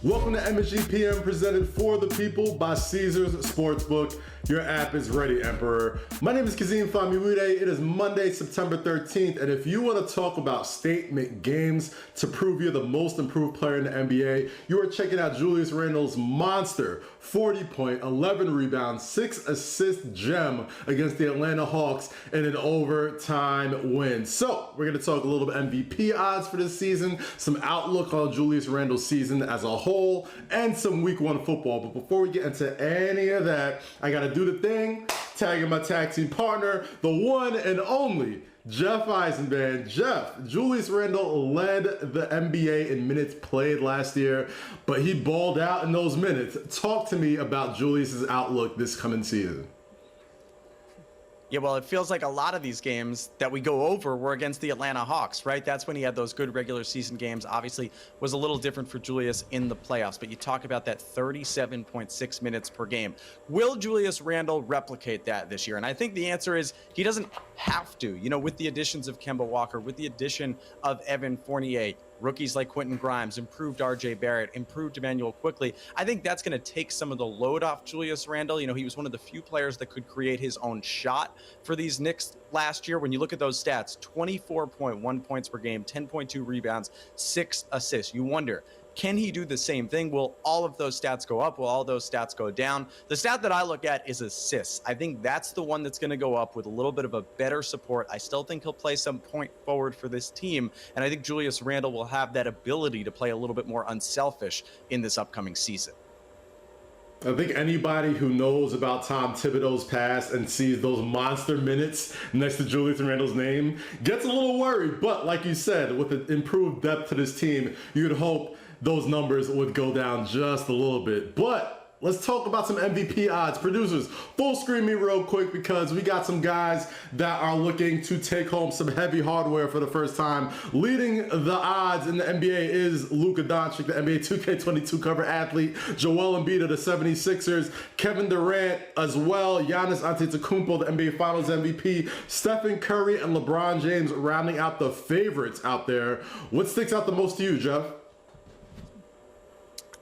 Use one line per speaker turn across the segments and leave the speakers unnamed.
Welcome to MSG PM, presented for the people by Caesars Sportsbook. Your app is ready, Emperor. My name is Kazim Famiwide. It is Monday, September 13th, and if you want to talk about statement games to prove you're the most improved player in the NBA, you are checking out Julius Randle's monster 40-point, 11 rebounds, 6 assist gem against the Atlanta Hawks in an overtime win. So we're going to talk a little bit MVP odds for this season, some outlook on Julius Randle's season as a whole, and some week 1 football. But before we get into any of that, I got to do the thing, tagging my tag team partner, the one and only Jeff Eisenband. Jeff, Julius Randle led the NBA in minutes played last year, but he balled out in those minutes. Talk to me about Julius's outlook this coming season.
Yeah, well, it feels like a lot of these games that we go over were against the Atlanta Hawks, right? That's when he had those good regular season games. Obviously, was a little different for Julius in the playoffs, but you talk about that 37.6 minutes per game. Will Julius Randle replicate that this year? And I think the answer is he doesn't have to. You know, with the additions of Kemba Walker, with the addition of Evan Fournier, rookies like Quentin Grimes, improved RJ Barrett, improved Emmanuel Quickly. I think that's going to take some of the load off Julius Randle. You know, he was one of the few players that could create his own shot for these Knicks last year. When you look at those stats, 24.1 points per game, 10.2 rebounds, 6 assists. You wonder, can he do the same thing? Will all of those stats go up? Will all those stats go down? The stat that I look at is assists. I think that's the one that's going to go up with a little bit of a better support. I still think he'll play some point forward for this team, and I think Julius Randle will have that ability to play a little bit more unselfish in this upcoming season.
I think anybody who knows about Tom Thibodeau's past and sees those monster minutes next to Julius Randle's name gets a little worried. But like you said, with the improved depth to this team, you'd hope those numbers would go down just a little bit. But let's talk about some MVP odds. Producers, full screen me real quick because we got some guys that are looking to take home some heavy hardware for the first time. Leading the odds in the NBA is Luka Doncic, the NBA 2K22 cover athlete, Joel Embiid of the 76ers, Kevin Durant as well, Giannis Antetokounmpo, the NBA Finals MVP, Stephen Curry, and LeBron James rounding out the favorites out there. What sticks out the most to you, Jeff?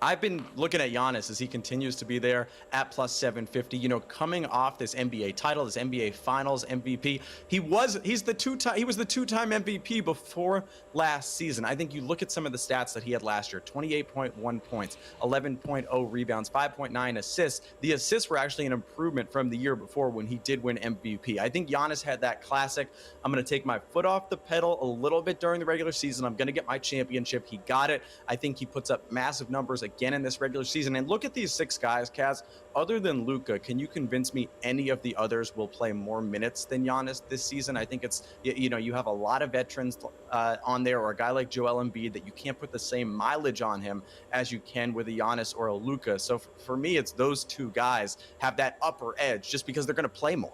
I've been looking at Giannis as he continues to be there at plus 750. You know, coming off this NBA title, this NBA Finals MVP, he was the two-time MVP before last season. I think you look at some of the stats that he had last year: 28.1 points, 11.0 rebounds, 5.9 assists. The assists were actually an improvement from the year before when he did win MVP. I think Giannis had that classic, I'm going to take my foot off the pedal a little bit during the regular season. I'm going to get my championship. He got it. I think he puts up massive numbers again in this regular season. And look at these 6 guys, Kaz. Other than Luka, can you convince me any of the others will play more minutes than Giannis this season? I think it's, you know, you have a lot of veterans on there, or a guy like Joel Embiid that you can't put the same mileage on him as you can with a Giannis or a Luka. So for me, it's those 2 guys have that upper edge just because they're going to play more.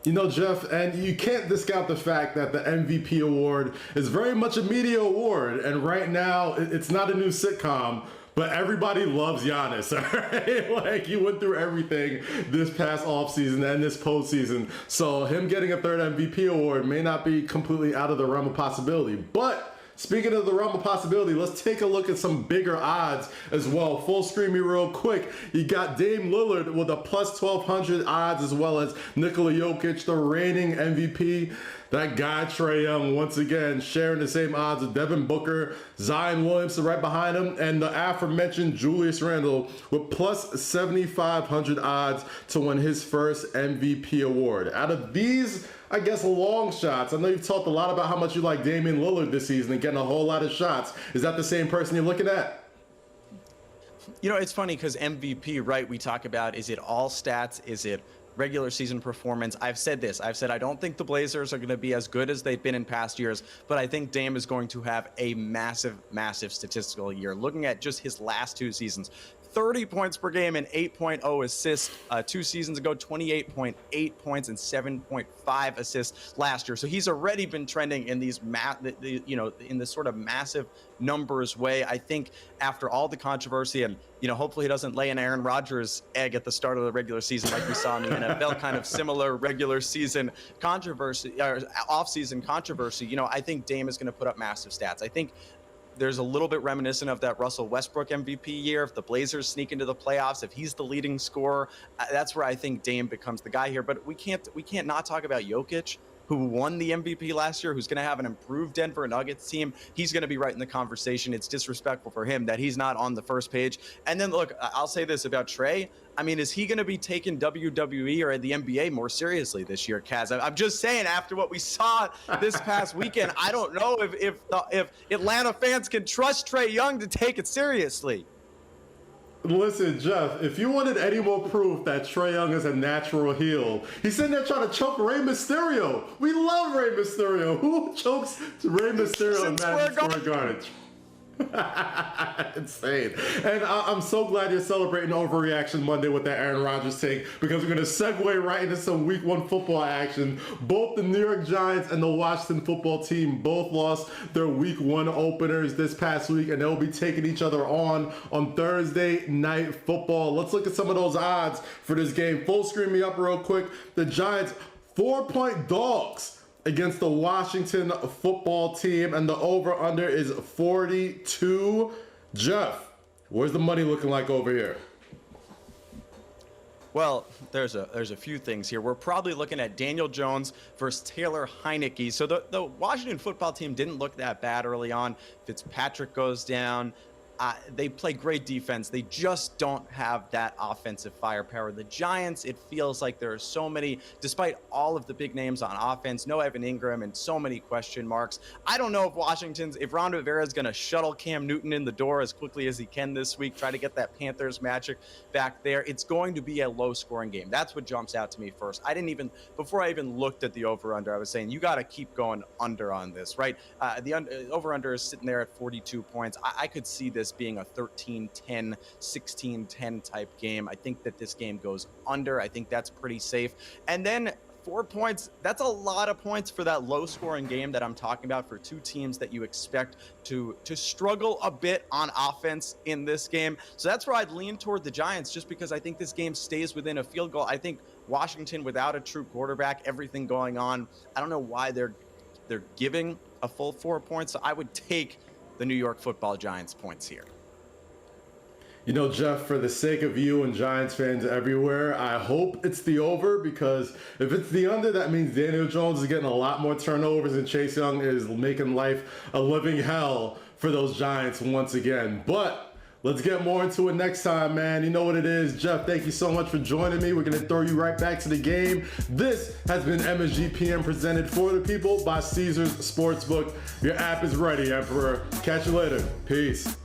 You know, Jeff, and you can't discount the fact that the MVP award is very much a media award. And right now, it's not a new sitcom, but everybody loves Giannis, right? Like, he went through everything this past offseason and this postseason. So him getting a 3rd MVP award may not be completely out of the realm of possibility. But speaking of the realm of possibility, let's take a look at some bigger odds as well. Full screen me real quick. You got Dame Lillard with a plus 1,200 odds, as well as Nikola Jokic, the reigning MVP. That guy, Trae Young, once again, sharing the same odds with Devin Booker, Zion Williamson right behind him, and the aforementioned Julius Randle with plus 7,500 odds to win his first MVP award. Out of these, I guess, long shots, I know you've talked a lot about how much you like Damian Lillard this season and getting a whole lot of shots. Is that the same person you're looking at?
You know, it's funny because MVP, right, we talk about, is it all stats? Is it regular season performance? I've said this. I've said I don't think the Blazers are going to be as good as they've been in past years, but I think Dame is going to have a massive, massive statistical year. Looking at just his last 2 seasons, 30 points per game and 8.0 assists 2 seasons ago, 28.8 points and 7.5 assists last year. So he's already been trending in these, in this sort of massive numbers way. I think after all the controversy, and hopefully he doesn't lay an Aaron Rodgers egg at the start of the regular season like we saw in the NFL, kind of similar regular season controversy or off-season controversy. I think Dame is going to put up massive stats. I think there's a little bit reminiscent of that Russell Westbrook MVP year. If the Blazers sneak into the playoffs, if he's the leading scorer, that's where I think Dame becomes the guy here. But we can't not talk about Jokic, who won the MVP last year, who's going to have an improved Denver Nuggets team. He's going to be right in the conversation. It's disrespectful for him that he's not on the first page. And then look, I'll say this about Trey. I mean, is he going to be taking WWE or the NBA more seriously this year, Kaz? I'm just saying, after what we saw this past weekend, I don't know if Atlanta fans can trust Trae Young to take it seriously.
Listen, Jeff, if you wanted any more proof that Trae Young is a natural heel, he's sitting there trying to choke Rey Mysterio. We love Rey Mysterio. Who chokes Rey Mysterio in Madison Square Garden? Insane. And I'm so glad you're celebrating Overreaction Monday with that Aaron Rodgers take, because we're going to segue right into some Week 1 football action. Both the New York Giants and the Washington football team both lost their Week 1 openers this past week, and they'll be taking each other on Thursday Night Football. Let's look at some of those odds for this game. Full screen me up real quick. The Giants 4-point dogs against the Washington football team, and the over-under is 42. Jeff, where's the money looking like over here?
Well, there's a few things here. We're probably looking at Daniel Jones versus Taylor Heineke. So the Washington football team didn't look that bad early on. Fitzpatrick goes down. They play great defense. They just don't have that offensive firepower. The Giants, it feels like there are so many, despite all of the big names on offense, no Evan Ingram and so many question marks. I don't know if Ron Rivera is going to shuttle Cam Newton in the door as quickly as he can this week, try to get that Panthers magic back there. It's going to be a low scoring game. That's what jumps out to me first. Before I even looked at the over under, I was saying, you got to keep going under on this, right? The over under is sitting there at 42 points. I could see this being a 13-10, 16-10 type game. I think that this game goes under. I think that's pretty safe. And then 4 points, that's a lot of points for that low scoring game that I'm talking about, for two teams that you expect to struggle a bit on offense in this game. So that's where I'd lean toward the Giants, just because I think this game stays within a field goal. I think Washington, without a true quarterback, everything going on, I don't know why they're giving a full 4 points. So I would take the New York Football Giants points here.
You know, Jeff, for the sake of you and Giants fans everywhere, I hope it's the over, because if it's the under, that means Daniel Jones is getting a lot more turnovers and Chase Young is making life a living hell for those Giants once again. But let's get more into it next time, man. You know what it is. Jeff, thank you so much for joining me. We're going to throw you right back to the game. This has been MSG PM, presented for the people by Caesars Sportsbook. Your app is ready, Emperor. Catch you later. Peace.